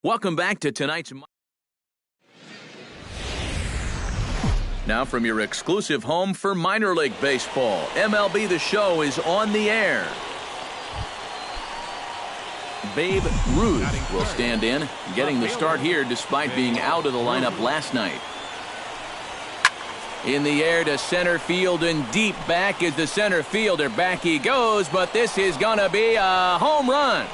Welcome back to tonight's... Now from your exclusive home for minor league baseball, MLB The Show is on the air. Babe Ruth will stand in, getting the start here despite being out of the lineup last night. In the air to center field and deep back is the center fielder. Back he goes, but this is going to be a home run.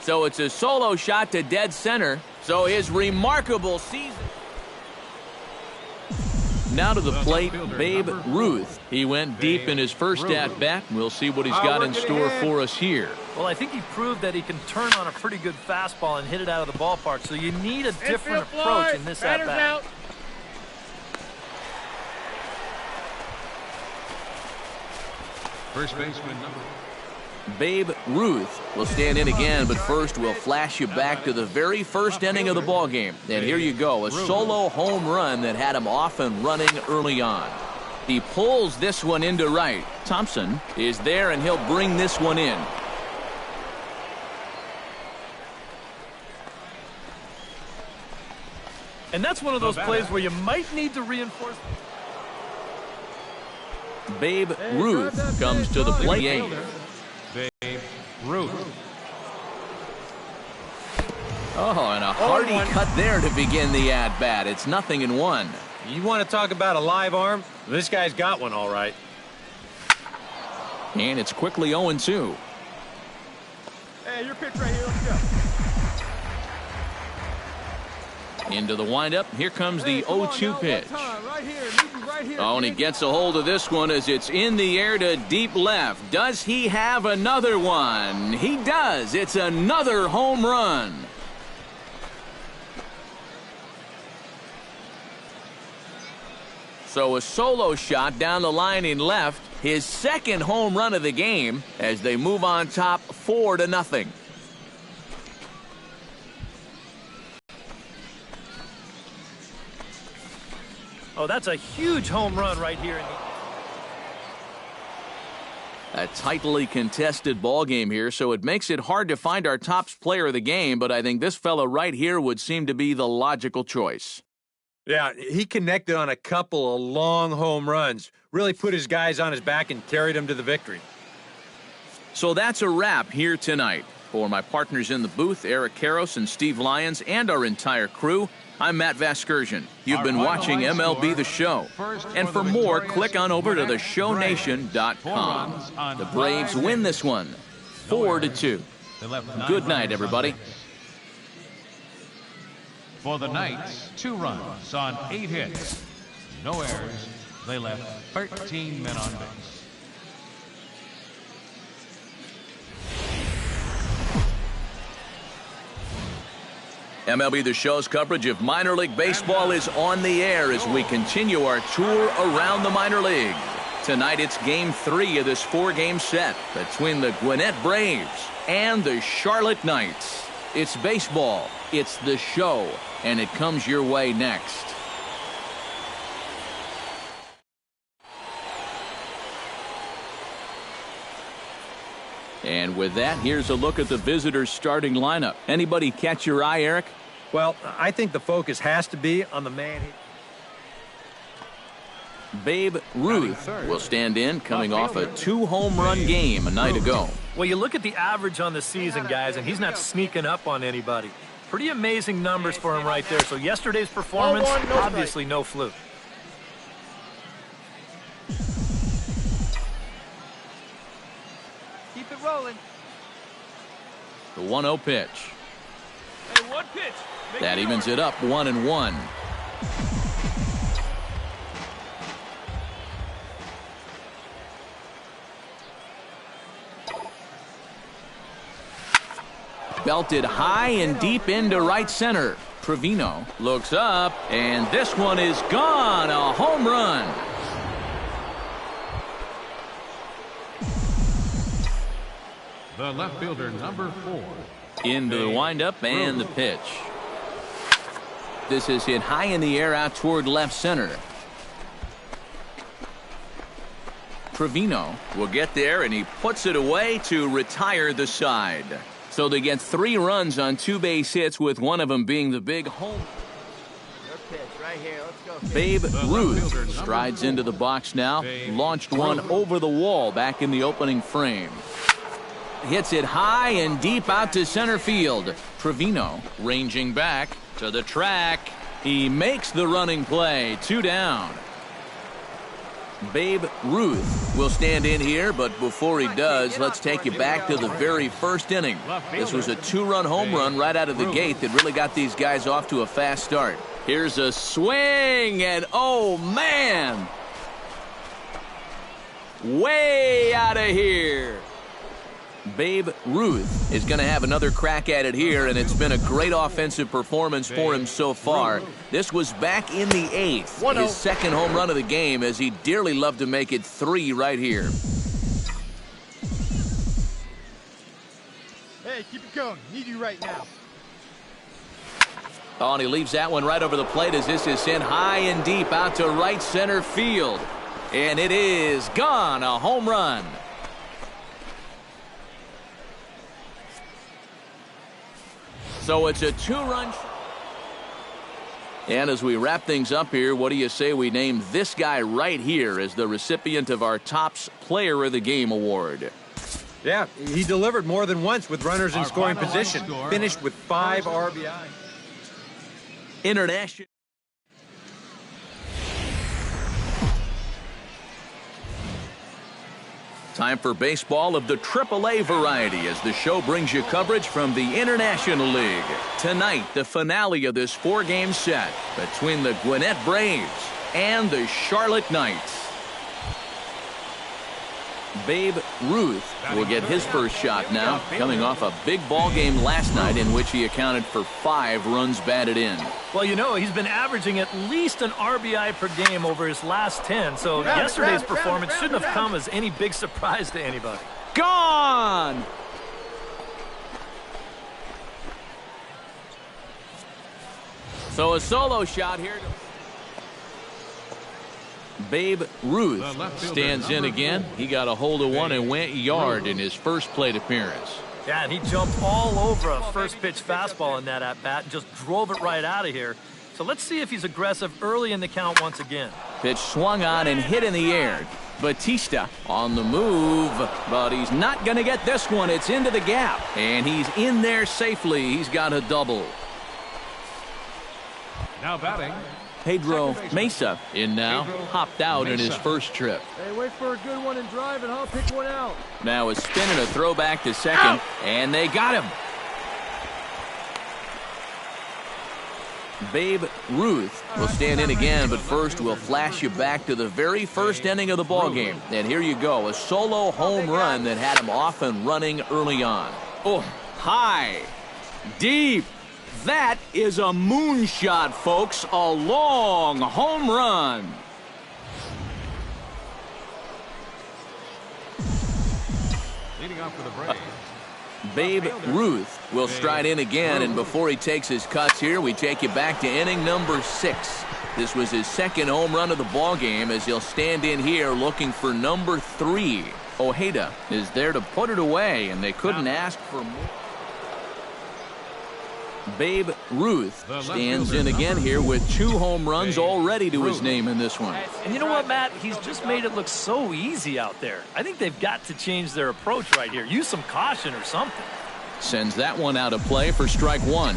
So it's a solo shot to dead center. So his remarkable season. Now to the plate, Babe Ruth. He went deep in his first at-bat. We'll see what he's got in store for us here. Well, I think he proved that he can turn on a pretty good fastball and hit it out of the ballpark. So you need a different approach in this at-bat. First baseman number. Babe Ruth will stand in again, but first we'll flash you back to the very first inning of the ball game. And here you go, a solo home run that had him off and running early on. He pulls this one into right. Thompson is there, and he'll bring this one in. And that's one of those plays where you might need to reinforce. Babe Ruth comes to the plate. Babe Ruth. Oh, and a hearty cut there to begin the at-bat. It's 0-1. You want to talk about a live arm? This guy's got one all right. And it's quickly 0-2. Hey, your pitch right here. Let's go. Into the windup. Here comes the 0-2 pitch. Right here, Oh, and he gets a hold of this one as it's in the air to deep left. Does he have another one? He does. It's another home run. So a solo shot down the line in left. His second home run of the game as they move on top 4-0. Oh, that's a huge home run right here. A tightly contested ball game here, so it makes it hard to find our top player of the game, but I think this fella right here would seem to be the logical choice. Yeah, he connected on a couple of long home runs. Really put his guys on his back and carried them to the victory. So that's a wrap here tonight. For my partners in the booth, Eric Karros and Steve Lyons, and our entire crew, I'm Matt Vasgersian. You've been watching MLB The Show. And for more, click on over to theshownation.com. The Braves win this one, 4-2. Good night, everybody. For the Knights, 2 runs on 8 hits. No errors. They left 13 men on base. MLB The Show's coverage of minor league baseball is on the air as we continue our tour around the minor leagues. Tonight it's Game 3 of this 4-game set between the Gwinnett Braves and the Charlotte Knights. It's baseball, it's The Show, and it comes your way next. And with that, here's a look at the visitors' starting lineup. Anybody catch your eye, Eric? Well, I think the focus has to be on the man. Babe Ruth will stand in, coming off a 2-home run game a night ago. Well, you look at the average on the season, guys, and he's not sneaking up on anybody. Pretty amazing numbers for him right there. So yesterday's performance, obviously no fluke. Keep it rolling. The 1-0 pitch. Hey, one pitch. That evens it up 1-1. Belted high and deep into right center. Trevino looks up, and this one is gone. A home run. The left fielder, number 4. Into the windup and the pitch. This is hit high in the air out toward left center. Trevino will get there, and he puts it away to retire the side. So they get 3 runs on 2 base hits, with one of them being the big home. Pitch right here. Let's go. Babe Ruth strides into the box now. Launched one over the wall back in the opening frame. Hits it high and deep out to center field. Trevino ranging back to the track. He makes the running play. 2 down. Babe Ruth will stand in here, but before he does, let's take you back to the very first inning. This was a 2-run home run right out of the gate that really got these guys off to a fast start. Here's a swing, and oh man! Way out of here! Babe Ruth is going to have another crack at it here, and it's been a great offensive performance for him so far. This was back in the 8th, his second home run of the game, as he dearly loved to make it 3 right here. Hey, keep it going. Need you right now. Oh, and he leaves that one right over the plate as this is sent high and deep out to right center field. And it is gone, a home run. So it's a 2-run. And as we wrap things up here, what do you say we name this guy right here as the recipient of our Topps Player of the Game award? Yeah, he delivered more than once with runners in scoring position. Finished with 5 RBI. International. Time for baseball of the AAA variety as the show brings you coverage from the International League. Tonight, the finale of this 4-game set between the Gwinnett Braves and the Charlotte Knights. Babe Ruth will get his first shot now, coming off a big ball game last night in which he accounted for 5 runs batted in. Well, you know, he's been averaging at least an RBI per game over his last 10, so yesterday's performance shouldn't have come as any big surprise to anybody. Gone! So a solo shot here. Babe Ruth stands in again. He got a hold of one and went yard in his first plate appearance. Yeah, and he jumped all over a first-pitch fastball in that at-bat and just drove it right out of here. So let's see if he's aggressive early in the count once again. Pitch swung on and hit in the air. Batista on the move, but he's not going to get this one. It's into the gap, and he's in there safely. He's got a double. Now batting, Pedro Mesa in now, hopped out in his first trip. Hey, wait for a good one and drive, and I'll pick one out. Now a spin and a throw back to second, and they got him. Babe Ruth will stand in again, but first we'll flash you back to the very first inning of the ballgame. And here you go, a solo home run that had him off and running early on. Oh, high, deep. That is a moonshot, folks. A long home run. leading off for the Braves. Babe Ruth will stride in again, and before he takes his cuts here, we take you back to inning number 6. This was his second home run of the ball game as he'll stand in here looking for number 3. Ojeda is there to put it away, and they couldn't ask for more. Babe Ruth stands in again here with 2 home runs already to his name in this one. And you know what, Matt? He's just made it look so easy out there. I think they've got to change their approach right here. Use some caution or something. Sends that one out of play for strike 1.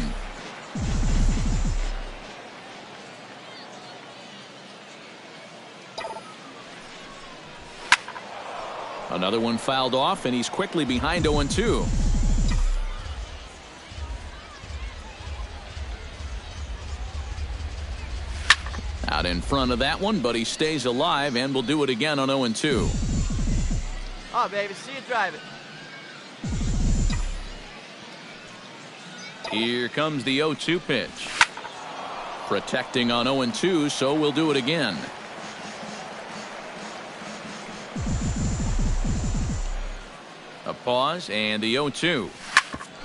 Another one fouled off, and he's quickly behind 0-2. Out in front of that one, but he stays alive and will do it again on 0-2. Oh, baby, see you drive it. Here comes the 0-2 pitch. Protecting on 0-2, so we'll do it again. A pause and the 0-2.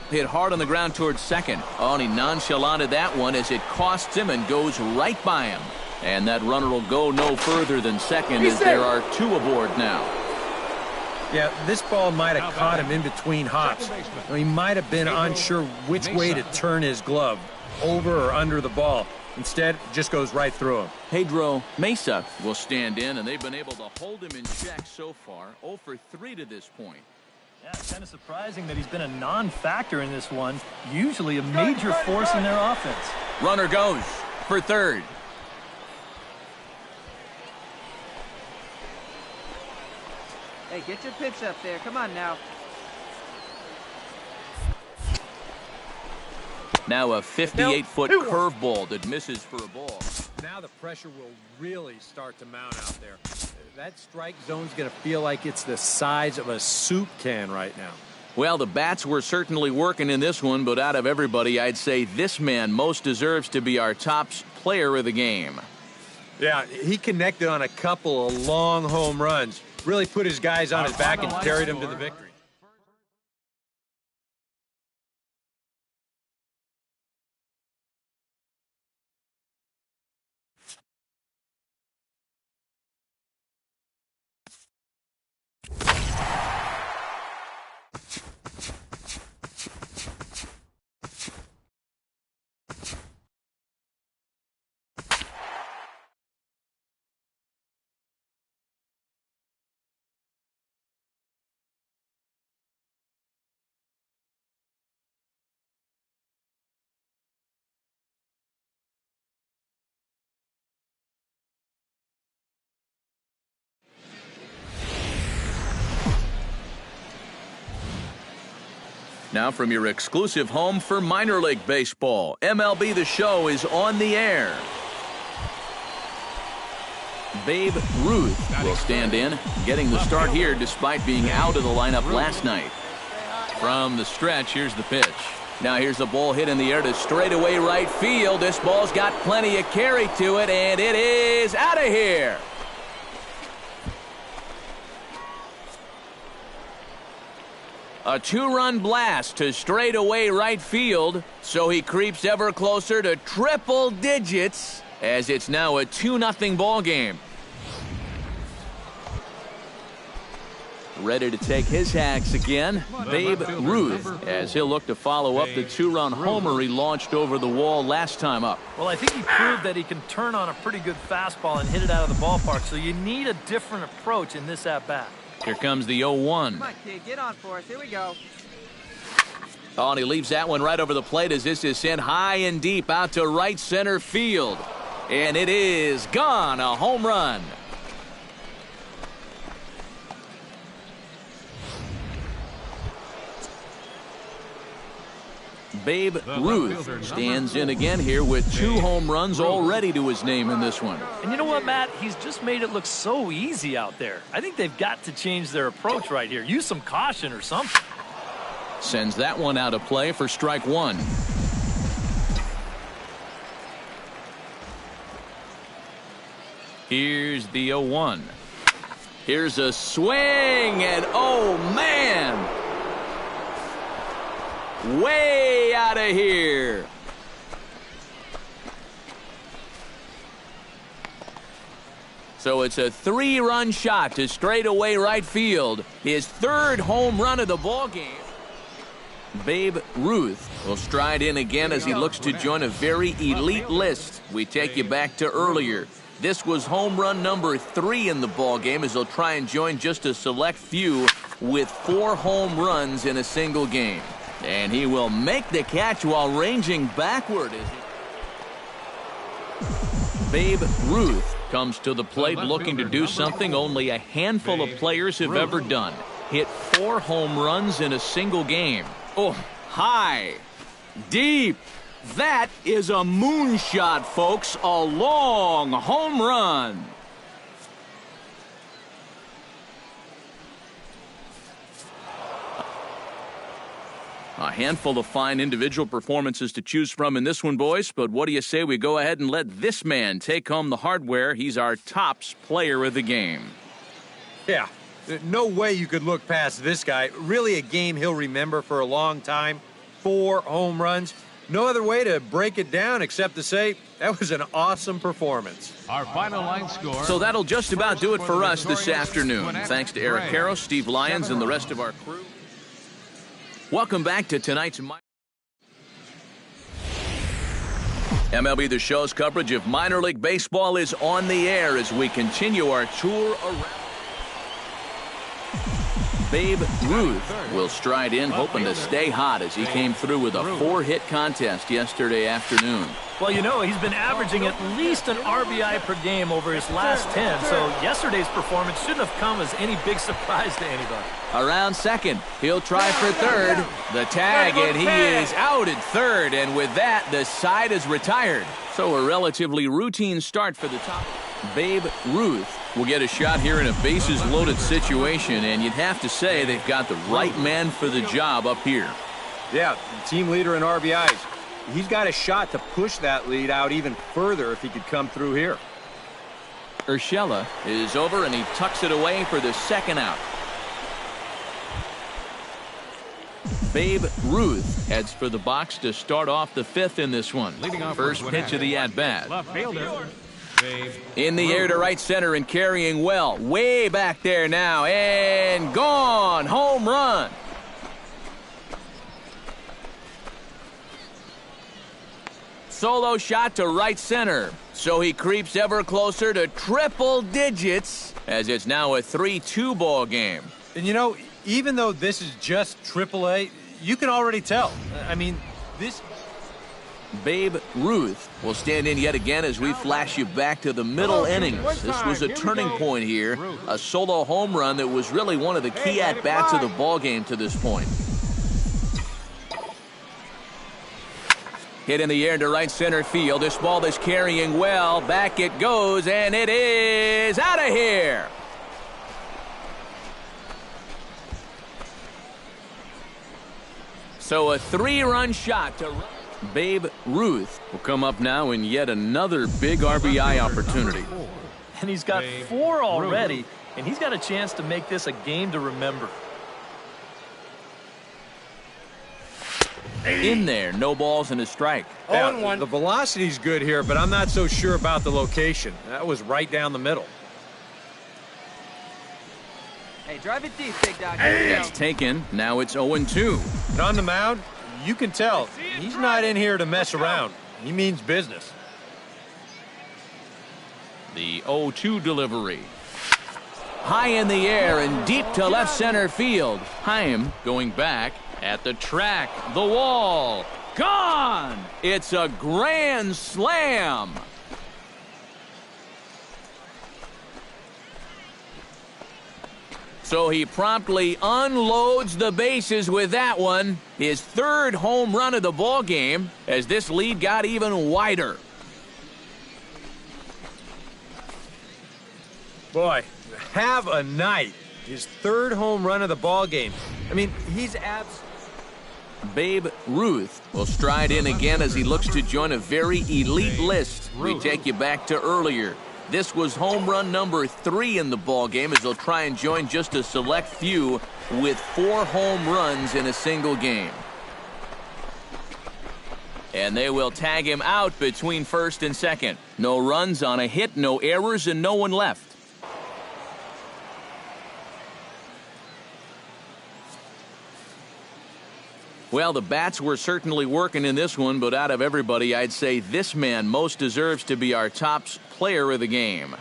Hit hard on the ground towards second. Oh, and he nonchalanted that one as it costs him and goes right by him. And that runner will go no further than second as there are 2 aboard now. Yeah, this ball might have caught him in between hops. He might have been unsure which way to turn his glove, over or under the ball. Instead, it just goes right through him. Pedro Mesa will stand in, and they've been able to hold him in check so far. 0 for 3 to this point. Yeah, it's kind of surprising that he's been a non-factor in this one. Usually a major force in their offense. Runner goes for third. Hey, get your pitch up there. Come on now. Now a 58-foot curveball that misses for a ball. Now the pressure will really start to mount out there. That strike zone's going to feel like it's the size of a soup can right now. Well, the bats were certainly working in this one, but out of everybody, I'd say this man most deserves to be our top player of the game. Yeah, he connected on a couple of long home runs. Really put his guys on his back and carried them to the victory. Now from your exclusive home for minor league baseball, MLB The Show is on the air. Babe Ruth will stand in, getting the start here despite being out of the lineup last night. From the stretch, here's the pitch. Now here's the ball hit in the air to straightaway right field. This ball's got plenty of carry to it, and it is out of here. A two-run blast to straightaway right field, so he creeps ever closer to triple digits as it's now a 2-0 ball game. Ready to take his hacks again, Babe Ruth, as he'll look to follow up the two-run homer he launched over the wall last time up. Well, I think he proved that he can turn on a pretty good fastball and hit it out of the ballpark, so you need a different approach in this at-bat. Here comes the 0-1. Come on, kid. Get on for us. Here we go. Oh, and he leaves that one right over the plate as this is sent high and deep out to right center field. And it is gone, a home run. Babe Ruth stands in again here with 2 home runs already to his name in this one. And you know what, Matt? He's just made it look so easy out there. I think they've got to change their approach right here. Use some caution or something. Sends that one out of play for strike 1. Here's the 0-1. Here's a swing, and oh, man! Way out of here. So it's a 3-run shot to straightaway right field. His 3rd home run of the ball game. Babe Ruth will stride in again as he looks to join a very elite list. We take you back to earlier. This was home run number 3 in the ball game as he'll try and join just a select few with 4 home runs in a single game. And he will make the catch while ranging backward. Babe Ruth comes to the plate looking to do something only a handful of players have ever done. Hit 4 home runs in a single game. Oh, high, deep. That is a moonshot, folks. A long home run. A handful of fine individual performances to choose from in this one, boys. But what do you say we go ahead and let this man take home the hardware? He's our tops player of the game. Yeah, no way you could look past this guy. Really a game he'll remember for a long time. 4 home runs. No other way to break it down except to say that was an awesome performance. Our final line score. So that'll just about do it for us this afternoon. Thanks to Eric Karros, Steve Lyons, and the rest of our crew. Welcome back to tonight's MLB The Show's coverage of minor league baseball is on the air as we continue our tour around. Babe Ruth will stride in, hoping to stay hot as he came through with a 4-hit contest yesterday afternoon. Well, you know, he's been averaging at least an RBI per game over his last 10, so yesterday's performance shouldn't have come as any big surprise to anybody. Around second, he'll try for third. The tag, and he is out at third, and with that, the side is retired. So a relatively routine start for the top. Babe Ruth will get a shot here in a bases-loaded situation, and you'd have to say they've got the right man for the job up here. Yeah, team leader in RBIs. He's got a shot to push that lead out even further if he could come through here. Urshela is over, and he tucks it away for the second out. Babe Ruth heads for the box to start off the fifth in this one. First pitch of the at-bat. Left fielder. In the air to right center and carrying well. Way back there now. And gone. Home run. Solo shot to right center. So he creeps ever closer to triple digits as it's now a 3-2 ball game. And you know, even though this is just AAA, you can already tell. I mean, this... Babe Ruth will stand in yet again as we flash you back to the middle innings. This was a turning point here, a solo home run that was really one of the key at-bats of the ball game to this point. Hit in the air to right center field. This ball is carrying well. Back it goes, and it is out of here. So a 3-run shot to... Babe Ruth will come up now in yet another big RBI opportunity. And he's got 4 already, and he's got a chance to make this a game to remember. In there, no balls and a strike. Yeah, the velocity's good here, but I'm not so sure about the location. That was right down the middle. Hey, drive it deep, big dog. That's taken. Now it's 0-2. And on the mound, you can tell he's not in here to mess around. He means business. The 0-2 delivery. High in the air and deep to left center field. Chaim going back at the track. The wall. Gone! It's a grand slam. So he promptly unloads the bases with that one. His 3rd home run of the ball game as this lead got even wider. Boy, have a night. His 3rd home run of the ball game. I mean, he's Babe Ruth will stride in again as he looks to join a very elite list. We take you back to earlier. This was home run number 3 in the ball game as they'll try and join just a select few with 4 home runs in a single game. And they will tag him out between first and second. No runs on a hit, no errors, and no one left. Well, the bats were certainly working in this one, but out of everybody, I'd say this man most deserves to be our top player of the game.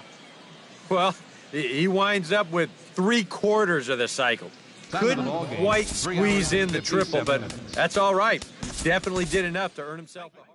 Well, he winds up with 3/4 of the cycle. Couldn't quite squeeze in the triple, but that's all right. He definitely did enough to earn himself a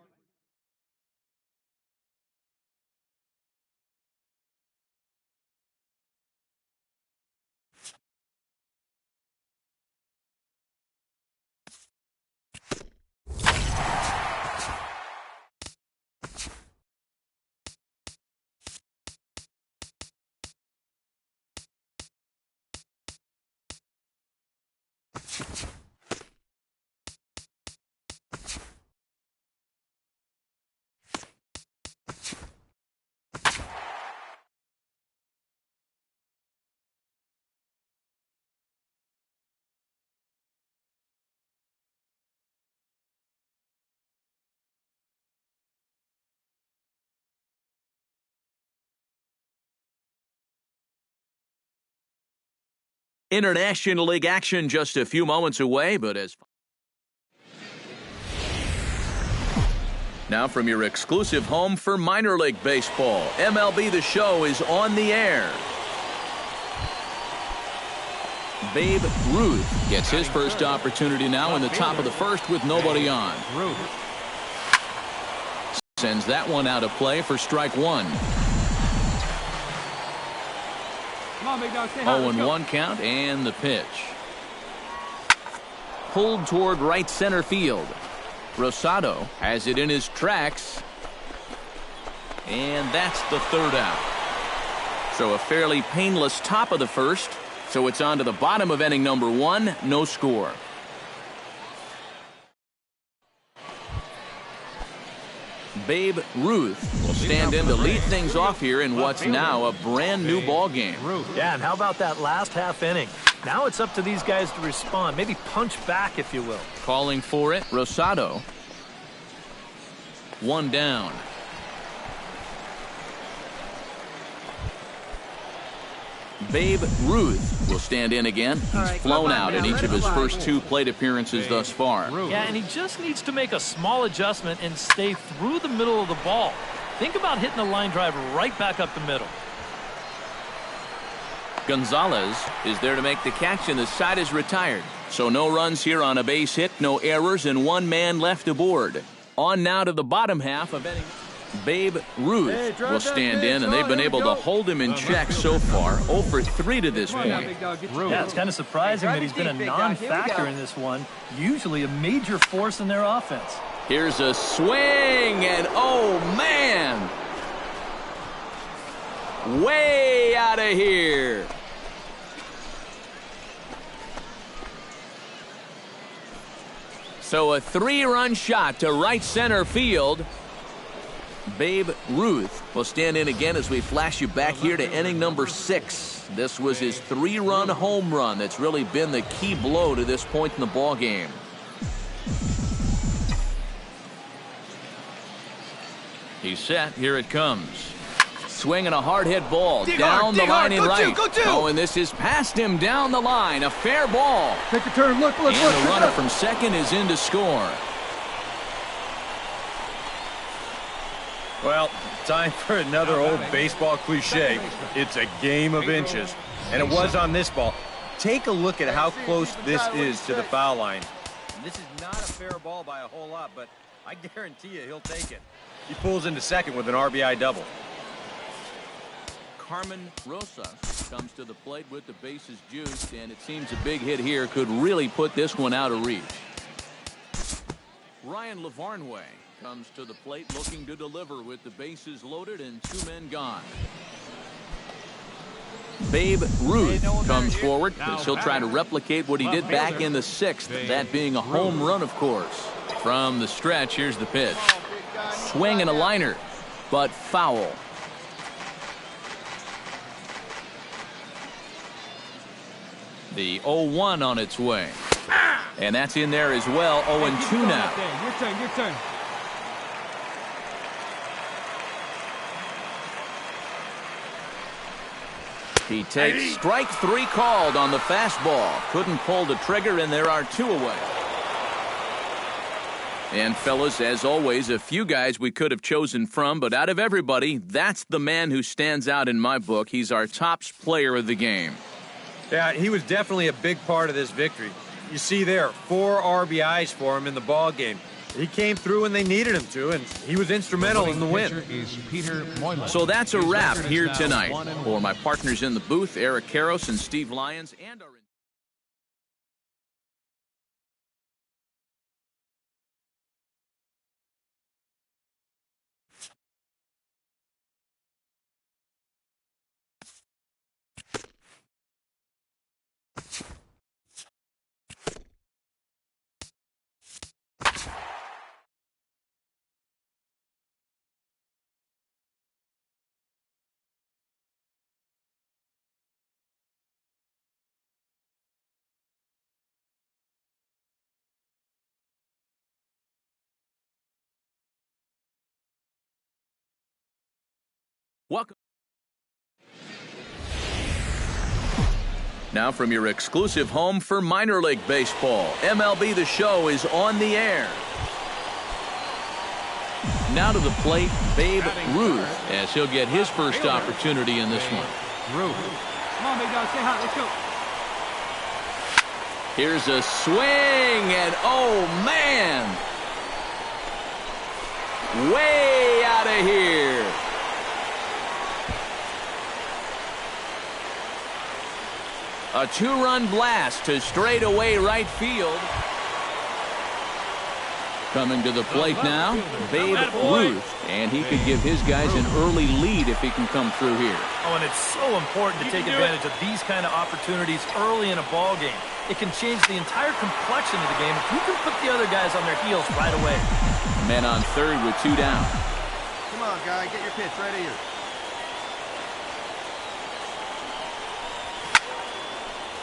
International League action just a few moments away, but as... Now from your exclusive home for minor league baseball, MLB The Show is on the air. Babe Ruth gets his first opportunity now in the top of the first with nobody on. Sends that one out of play for strike one. 0-1 count and the pitch. Pulled toward right center field. Rosado has it in his tracks. And that's the third out. So a fairly painless top of the first. So it's on to the bottom of inning number one. No score. Babe Ruth will stand in to lead things off here in what's now a brand new ball game. Yeah, and how about that last half inning? Now it's up to these guys to respond. Maybe punch back, if you will. Calling for it, Rosado. One down. Babe Ruth will stand in again. He's flown out in each of his first two plate appearances thus far. Yeah, and he just needs to make a small adjustment and stay through the middle of the ball. Think about hitting the line drive right back up the middle. Gonzalez is there to make the catch, and the side is retired. So no runs here on a base hit, no errors, and one man left aboard. On now to the bottom half of inning. Babe Ruth will stand in, and they've been able to hold him in check so far. 0 for 3 to this point. Yeah, it's kind of surprising that he's been a non-factor in this one. Usually a major force in their offense. Here's a swing, and oh, man! Way out of here. So a 3-run shot to right center field. Babe Ruth will stand in again as we flash you back here to inning number 6. This was his 3-run home run that's really been the key blow to this point in the ball game. He's set. Here it comes. Swinging a hard hit ball down the line in right. Oh, and this is past him down the line. A fair ball. Take a turn. Look. And the runner from second is in to score. Well, time for another old baseball cliche. It's a game of inches. And it was on this ball. Take a look at how close this is to the foul line. And this is not a fair ball by a whole lot, but I guarantee you he'll take it. He pulls into second with an RBI double. Carmen Rosas comes to the plate with the bases juiced, and it seems a big hit here could really put this one out of reach. Ryan Lavarnway comes to the plate looking to deliver with the bases loaded and 2 men gone. Babe Ruth comes forward as he'll try to replicate what he did back in the 6th, that being a home run, of course. From the stretch, here's the pitch. Swing and a liner, but foul. The 0-1 on its way. And that's in there as well. 0-2 now. Your turn. He takes strike 3 called on the fastball. Couldn't pull the trigger, and there are 2 away. And fellas, as always, a few guys we could have chosen from, but out of everybody, that's the man who stands out in my book. He's our top player of the game. Yeah, he was definitely a big part of this victory. You see there, 4 RBIs for him in the ball game. He came through when they needed him to, and he was instrumental in the win. So that's a wrap here tonight. For my partners in the booth, Eric Karros and Steve Lyons, and our welcome. Now from your exclusive home for minor league baseball, MLB The Show is on the air. Now to the plate, Babe Ruth, as he'll get his first opportunity in this one. Ruth. Come on, big dog, stay hot. Let's go. Here's a swing, and oh, man! Way out of here. A two-run blast to straightaway right field. Coming to the plate now, Babe Ruth. And he could give his guys an early lead if he can come through here. Oh, and it's so important to take advantage of these kind of opportunities early in a ball game. It can change the entire complexion of the game if you can put the other guys on their heels right away. Men on third with two down. Come on, guy, get your pitch right here.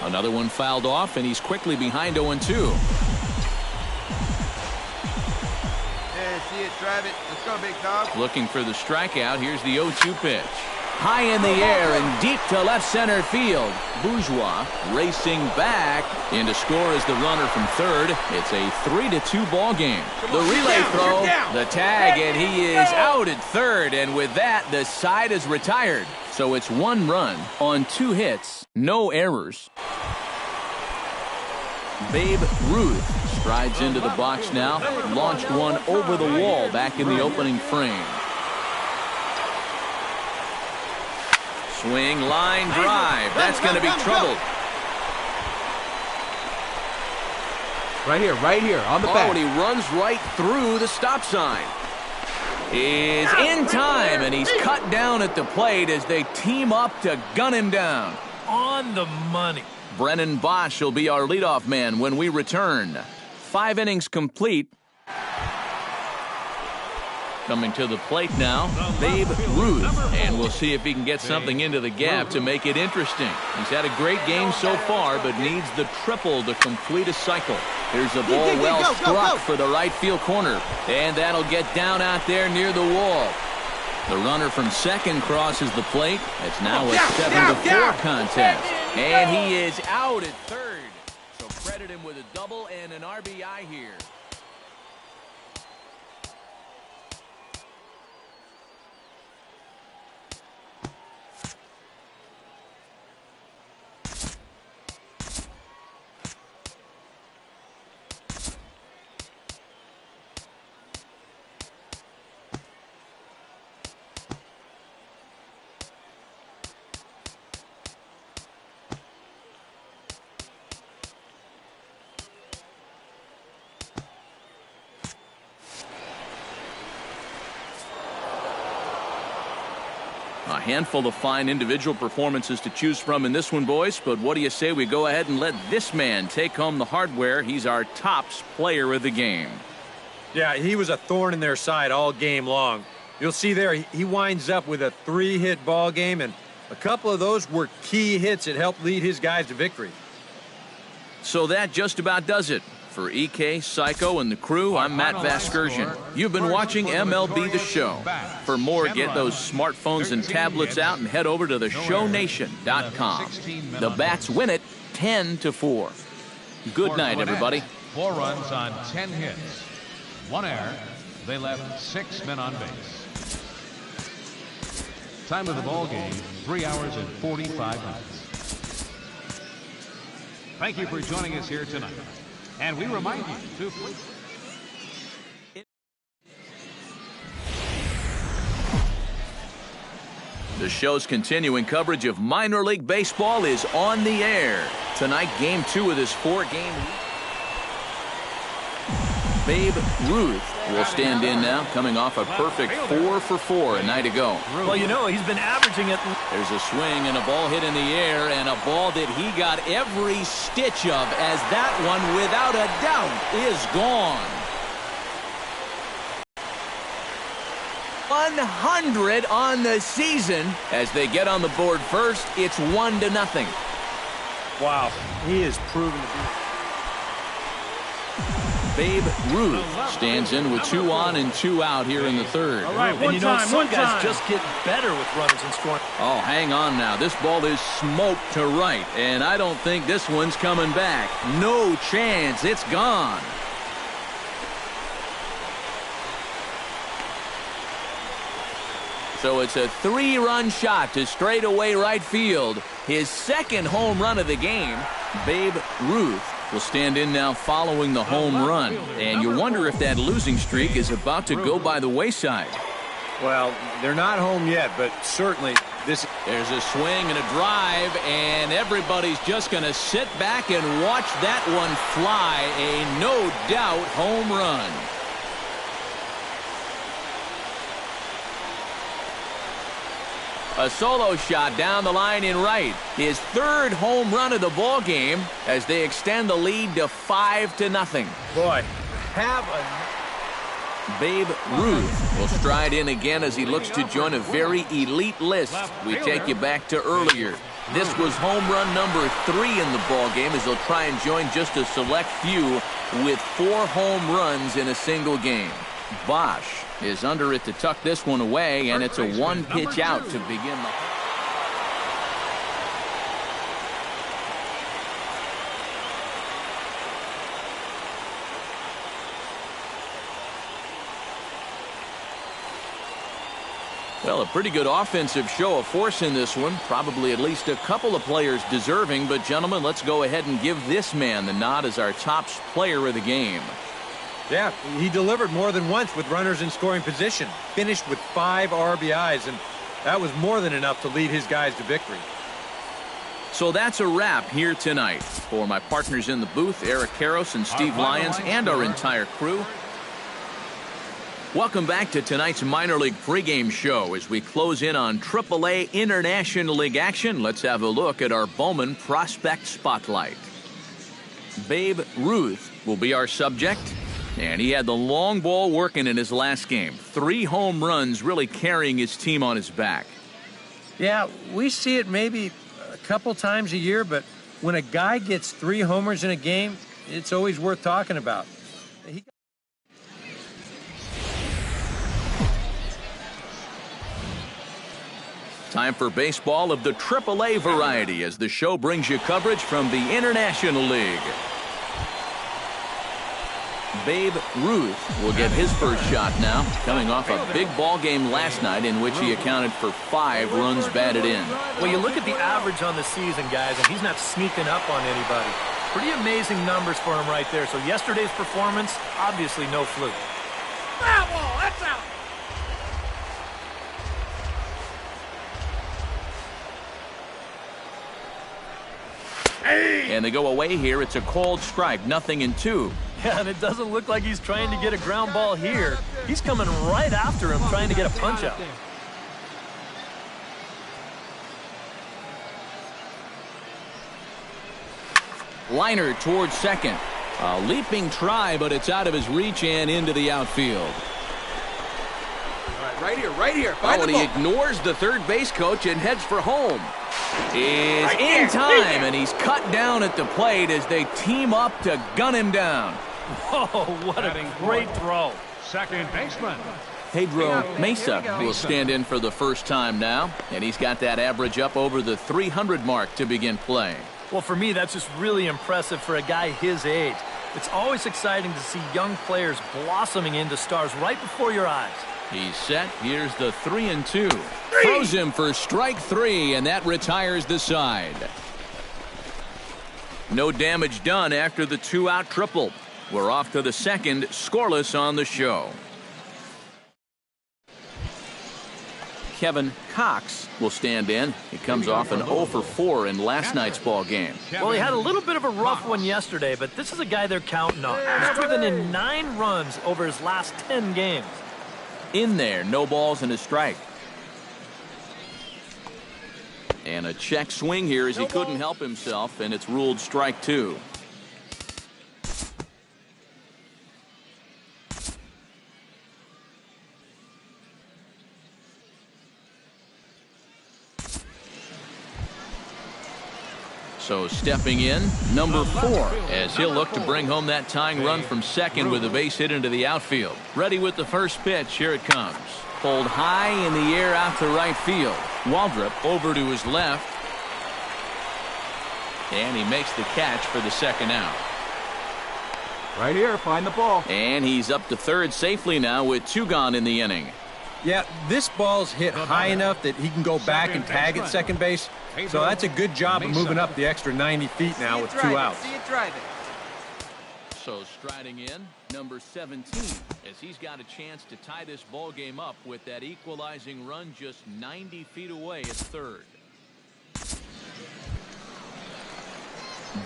Another one fouled off, and he's quickly behind 0-2. See it, drive it. Let's go, big dog. Looking for the strikeout. Here's the 0-2 pitch. High in the air and deep to left center field. Bourgeois racing back. In to score is the runner from third. It's a 3-2 ball game. The relay throw, the tag, and he is out at third. And with that, the side is retired. So it's 1 run on 2 hits, no errors. Babe Ruth strides into the box now. Launched one over the wall back in the opening frame. Swing, line drive. That's going to be trouble. Right here, on the back. Oh, and he runs right through the stop sign. Is in time, and he's cut down at the plate as they team up to gun him down. On the money. Brennan Bosch will be our leadoff man when we return. 5 innings complete. Coming to the plate now, Babe Ruth. And we'll see if he can get something into the gap to make it interesting. He's had a great game so far, but needs the triple to complete a cycle. Here's a ball well struck for the right field corner. And that'll get down out there near the wall. The runner from second crosses the plate. It's now a 7-4 contest. And he is out at third. So credit him with a double and an RBI here. A handful of fine individual performances to choose from in this one, boys. But what do you say we go ahead and let this man take home the hardware? He's our tops player of the game. Yeah, he was a thorn in their side all game long. You'll see there, he winds up with a 3-hit ball game, and a couple of those were key hits that helped lead his guys to victory. So that just about does it. For EK, Psycho, and the crew, I'm Matt Vasgersian. You've been watching MLB The Show. For more, get those smartphones and tablets out and head over to theshownation.com. The Bats win it 10-4. Good night, everybody. 4 runs on 10 hits. 1 error. They left 6 men on base. Time of the ball game, 3 hours and 45 minutes. Thank you for joining us here tonight. And we remind you to... The show's continuing coverage of minor league baseball is on the air. Tonight, game 2 of this 4-game week. Babe Ruth will stand in now, coming off a perfect 4-for-4 a night ago. Well, you know, he's been averaging it. There's a swing and a ball hit in the air, and a ball that he got every stitch of, as that one, without a doubt, is gone. 100 on the season. As they get on the board first, it's 1-0. Wow, he is proven to be... Babe Ruth stands in with 2 on and 2 out here in the third. All right, and some guys just get better with runners in scoring. Oh, hang on now. This ball is smoked to right, and I don't think this one's coming back. No chance. It's gone. So it's a 3-run shot to straightaway right field. His second home run of the game. Babe Ruth will stand in now following the home run. And you wonder if that losing streak is about to go by the wayside. Well, they're not home yet, but certainly this... There's a swing and a drive, and everybody's just going to sit back and watch that one fly. A no-doubt home run. A solo shot down the line in right. His third home run of the ball game as they extend the lead to 5-0. Boy, have a... Babe Ruth will stride in again as he looks to join a very elite list. We take you back to earlier. This was home run number 3 in the ball game as he'll try and join just a select few with 4 home runs in a single game. Bosch is under it to tuck this one away, and it's a 1-pitch out to begin the... Well, a pretty good offensive show of force in this one. Probably at least a couple of players deserving, but gentlemen, let's go ahead and give this man the nod as our top player of the game. Yeah, he delivered more than once with runners in scoring position. Finished with 5 RBIs, and that was more than enough to lead his guys to victory. So that's a wrap here tonight. For my partners in the booth, Eric Karros and Steve Lyons, and our entire crew, welcome back to tonight's minor league pregame show. As we close in on AAA International League action, let's have a look at our Bowman Prospect Spotlight. Babe Ruth will be our subject. And he had the long ball working in his last game. 3 home runs really carrying his team on his back. Yeah, we see it maybe a couple times a year, but when a guy gets 3 homers in a game, it's always worth talking about. Time for baseball of the AAA variety as the show brings you coverage from the International League. Babe Ruth will get his first shot now, coming off a big ball game last night in which he accounted for 5 runs batted in. Well, you look at the average on the season, guys, and he's not sneaking up on anybody. Pretty amazing numbers for him right there. So yesterday's performance, obviously no fluke. Foul ball, that's out. And they go away here. It's a cold strike, 0-2. Yeah, and it doesn't look like he's trying to get a ground ball here. He's coming right after him, trying to get a punch out. Liner towards second. A leaping try, but it's out of his reach and into the outfield. Right here. Find And he ignores the third base coach and heads for home. Is in time, and he's cut down at the plate as they team up to gun him down. Oh, what a great throw. Second baseman. Pedro Mesa will stand in for the first time now, and he's got that average up over the 300 mark to begin play. Well, for me, that's just really impressive for a guy his age. It's always exciting to see young players blossoming into stars right before your eyes. He's set. Here's the 3-2. Throws him for strike 3, and that retires the side. No damage done after the 2-out triple. We're off to the second, scoreless on the show. Kevin Cox will stand in. He comes off an 0-for-4 in last night's ball game. Well, he had a little bit of a rough one yesterday, but this is a guy they're counting on. He's driven in 9 runs over his last 10 games. In there, no balls and a strike. And a check swing here as he couldn't help himself, and it's ruled strike 2. So stepping in, number 4, as he'll look to bring home that tying run from second with a base hit into the outfield. Ready with the first pitch. Here it comes. Pulled high in the air out to right field. Waldrop over to his left. And he makes the catch for the second out. Right here, find the ball. And he's up to third safely now with 2 gone in the inning. Yeah, this ball's hit high enough that he can go back and tag at second base. So that's a good job of moving up the extra 90 feet now with 2 outs. See it driving. So striding in, number 17, as he's got a chance to tie this ball game up with that equalizing run just 90 feet away at third.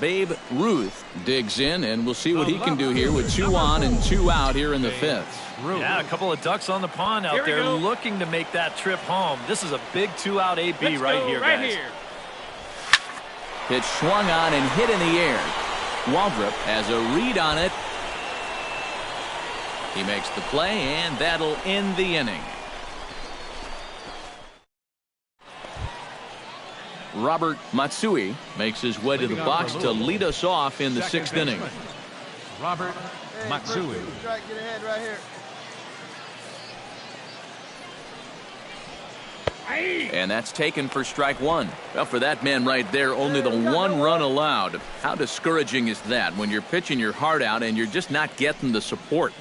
Babe Ruth digs in, and we'll see what he can do here with 2 on and 2 out here in the 5th. Yeah, a couple of ducks on the pond out there looking to make that trip home. This is a big 2-out AB right here, guys. Pitch swung on and hit in the air. Waldrop has a read on it. He makes the play, and that'll end the inning. Robert Matsui makes his way to the box to lead us off in the 6th inning. Robert Matsui. Get ahead right here. And that's taken for strike 1. Well, for that man right there, only the 1 run allowed. How discouraging is that when you're pitching your heart out and you're just not getting the support?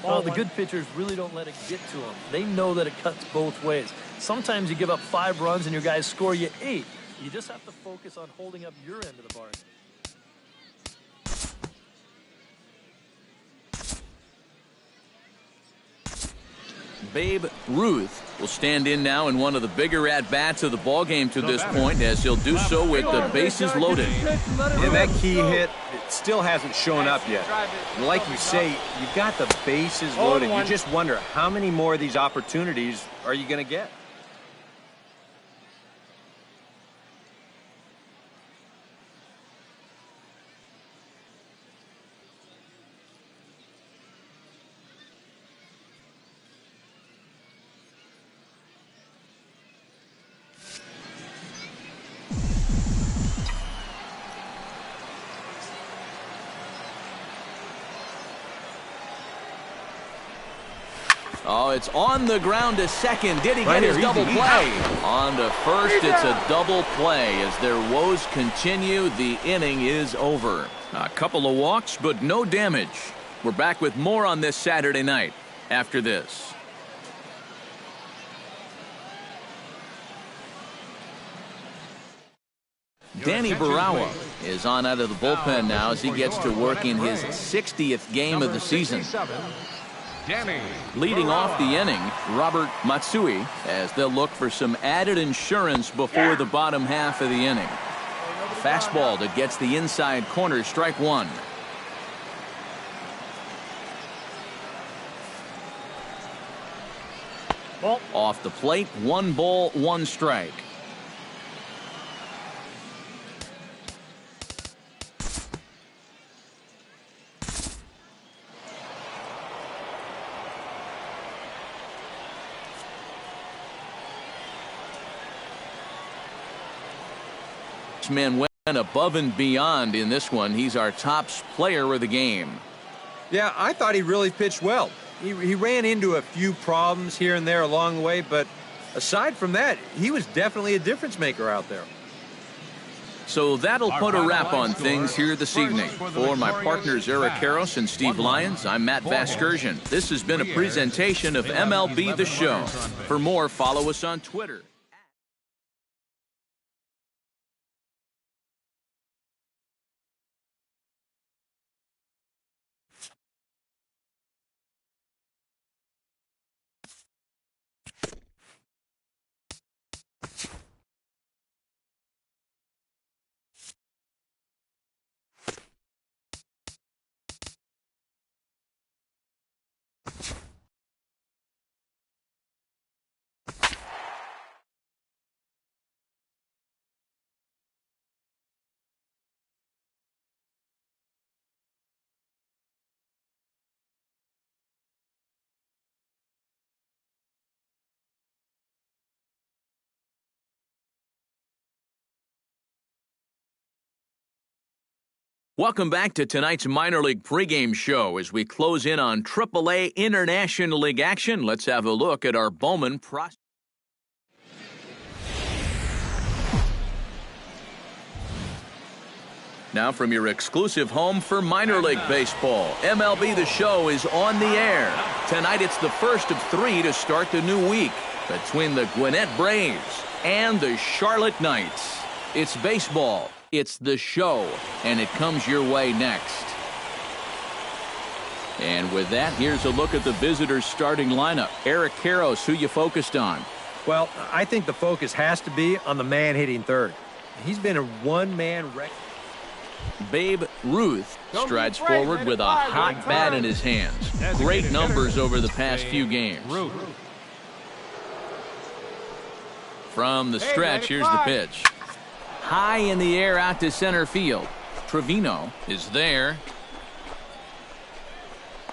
Well, the good pitchers really don't let it get to them. They know that it cuts both ways. Sometimes you give up 5 runs and your guys score you 8. You just have to focus on holding up your end of the bargain. Babe Ruth will stand in now in one of the bigger at-bats of the ballgame to this point, as he'll do so with the bases loaded. Yeah, that key hit, it still hasn't shown up yet. And like you say, you've got the bases loaded. You just wonder how many more of these opportunities are you going to get? Oh, it's on the ground to second. Did he get his double play? On to first, it's a double play. As their woes continue, the inning is over. A couple of walks, but no damage. We're back with more on this Saturday night after this. Danny Barawa is on out of the bullpen now as he gets to work in his 60th game of the season. Leading off the inning, Robert Matsui, as they'll look for some added insurance before the bottom half of the inning. Fastball that gets the inside corner, strike 1. Off the plate, 1 ball, 1 strike. Man went above and beyond in this one. He's our top player of the game. Yeah, I thought he really pitched well. He ran into a few problems here and there along the way, but aside from that, he was definitely a difference maker out there. So that'll put a wrap on things here this evening. For my partners Eric Karros and Steve Lyons, I'm Matt Vasgersian. This has been a presentation of MLB The Show. For more, follow us on Twitter. Welcome back to tonight's minor league pregame show. As we close in on AAA International League action, let's have a look at our Bowman prospects. Now from your exclusive home for minor league baseball, MLB The Show is on the air. Tonight it's the first of 3 to start the new week between the Gwinnett Braves and the Charlotte Knights. It's baseball. It's The Show, and it comes your way next. And with that, here's a look at the visitors' starting lineup. Eric Karros, who you focused on? Well, I think the focus has to be on the man hitting third. He's been a one-man wreck. Babe Ruth strides forward with a hot bat in his hands. Great numbers over the past few games. From the stretch, here's the pitch. High in the air out to center field. Trevino is there.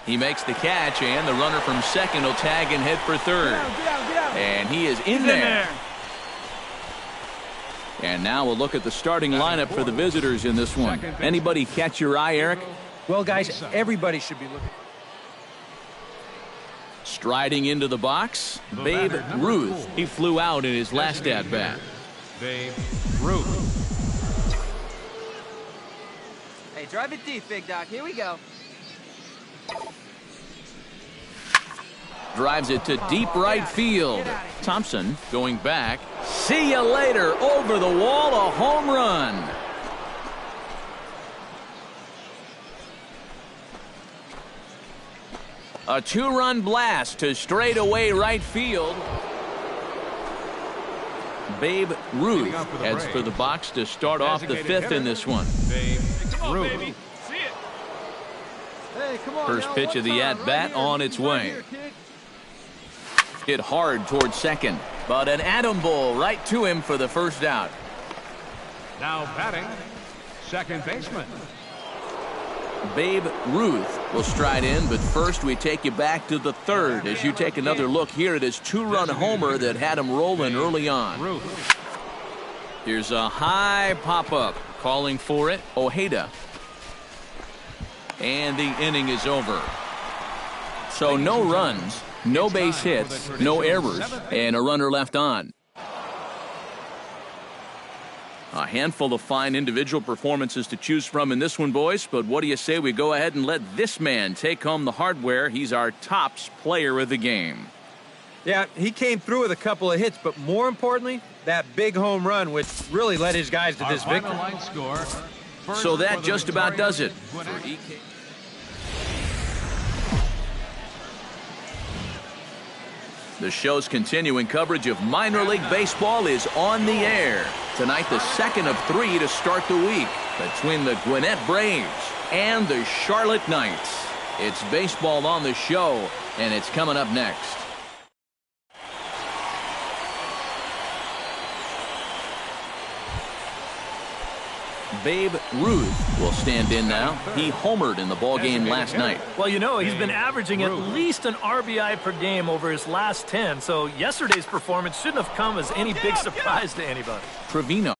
He makes the catch, and the runner from second will tag and head for third. And he is in there. And now we'll look at the starting lineup for the visitors in this one. Anybody catch your eye, Eric? Well, guys, everybody should be looking. Striding into the box, Babe Ruth. He flew out in his last at-bat. Babe Ruth. Hey, drive it deep, Big Doc. Here we go. Drives it to deep right field. Thompson going back. See you later. Over the wall, a home run. A 2-run blast to straightaway right field. Babe Ruth heads for the box to start off the 5th in this one. Babe Ruth. First pitch of the at-bat on its way. Hit hard towards second, but an atom ball right to him for the first out. Now batting, second baseman. Babe Ruth will stride in, but first we take you back to the 3rd as you take another look here at his 2-run homer that had him rolling early on. Here's a high pop-up, calling for it, Ojeda. And the inning is over. So no runs, no base hits, no errors, and a runner left on. A handful of fine individual performances to choose from in this one, boys, but what do you say we go ahead and let this man take home the hardware? He's our tops player of the game. Yeah, he came through with a couple of hits, but more importantly, that big home run, which really led his guys to this victory. So that just about does it for EK. The show's continuing coverage of minor league baseball is on the air. Tonight, the 2nd of 3 to start the week between the Gwinnett Braves and the Charlotte Knights. It's baseball on the show, and it's coming up next. Babe Ruth will stand in now. He homered in the ballgame last night. Well, you know, he's been averaging at least an RBI per game over his last 10, so yesterday's performance shouldn't have come as any big surprise to anybody. Trevino